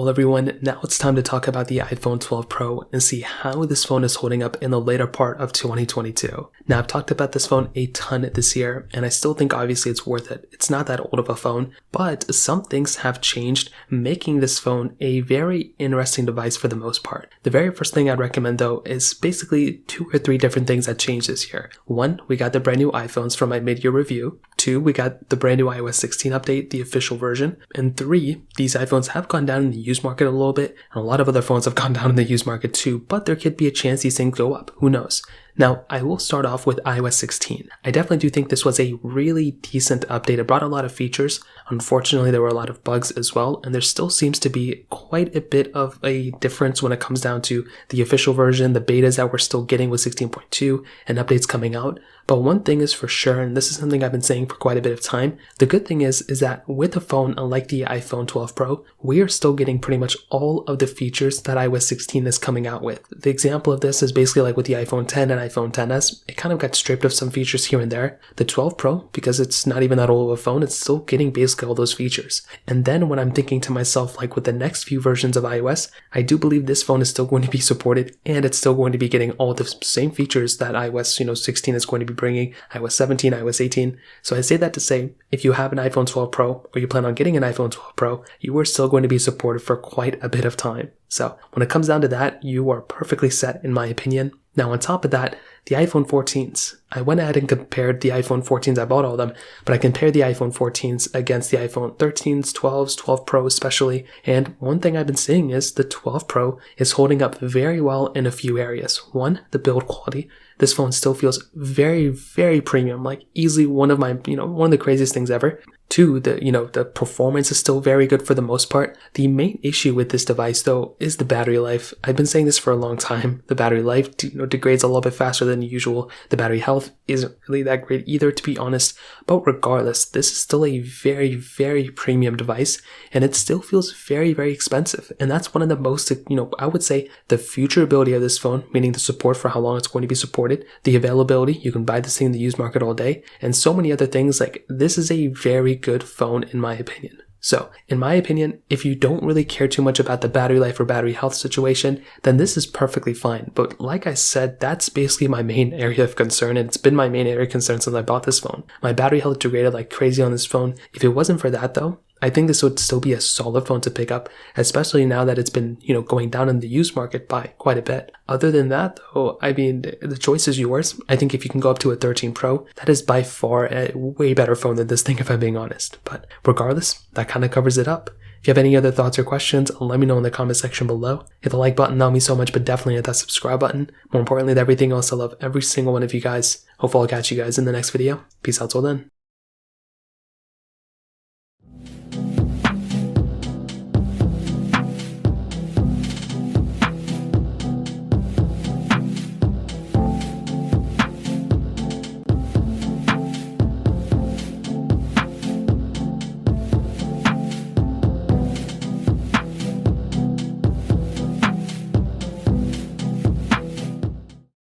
Well everyone, now it's time to talk about the iPhone 12 Pro and see how this phone is holding up in the later part of 2022. Now I've talked about this phone a ton this year and I still think obviously it's worth it. It's not that old of a phone, but some things have changed, making this phone a very interesting device for the most part. The very first thing I'd recommend though is basically 2 or 3 different things that changed this year. 1, we got the brand new iPhones from my mid-year review. 2, we got the brand new iOS 16 update, the official version. And 3, these iPhones have gone down in the used market a little bit, and a lot of other phones have gone down in the used market too, but there could be a chance these things go up. Who knows? Now, I will start off with iOS 16. I definitely do think this was a really decent update. It brought a lot of features. Unfortunately, there were a lot of bugs as well, and there still seems to be quite a bit of a difference when it comes down to the official version, the betas that we're still getting with 16.2, and updates coming out. But one thing is for sure, and this is something I've been saying for quite a bit of time, the good thing is that with a phone like the iPhone 12 Pro, we are still getting pretty much all of the features that iOS 16 is coming out with. The example of this is basically like with the iPhone 10 and iPhone XS, it kind of got stripped of some features here and there. The 12 Pro, because it's not even that old of a phone, it's still getting basically all those features. And then when I'm thinking to myself, like with the next few versions of iOS, I do believe this phone is still going to be supported and it's still going to be getting all the same features that iOS 16 is going to be bringing, iOS 17, iOS 18. So I say that to say, if you have an iPhone 12 Pro or you plan on getting an iPhone 12 Pro, you are still going to be supported for quite a bit of time. So when it comes down to that, you are perfectly set in my opinion. Now on top of that, the iPhone 14s. I went ahead and compared the iPhone 14s, I bought all of them, but I compared the iPhone 14s against the iPhone 13s, 12s, 12 Pro especially, and one thing I've been seeing is the 12 Pro is holding up very well in a few areas. 1, the build quality. This phone still feels very, very premium, like easily one of the craziest things ever. 2, the performance is still very good for the most part. The main issue with this device though is the battery life. I've been saying this for a long time. The battery life degrades a little bit faster than usual. The battery health isn't really that great either, to be honest. But regardless, this is still a very, very premium device and it still feels very, very expensive. And that's one of the most, I would say the future ability of this phone, meaning the support for how long it's going to be supported, the availability, you can buy this thing in the used market all day, and so many other things. Like this is a very good phone in my opinion. So, in my opinion, if you don't really care too much about the battery life or battery health situation, then this is perfectly fine. But like I said, that's basically my main area of concern, and it's been my main area of concern since I bought this phone. My battery health degraded like crazy on this phone. If it wasn't for that though, I think this would still be a solid phone to pick up, especially now that it's been, going down in the used market by quite a bit. Other than that, though, I mean, the choice is yours. I think if you can go up to a 13 Pro, that is by far a way better phone than this thing, if I'm being honest. But regardless, that kind of covers it up. If you have any other thoughts or questions, let me know in the comment section below. Hit the like button, that would mean so much, but definitely hit that subscribe button. More importantly than everything else, I love every single one of you guys. Hopefully I'll catch you guys in the next video. Peace out till then.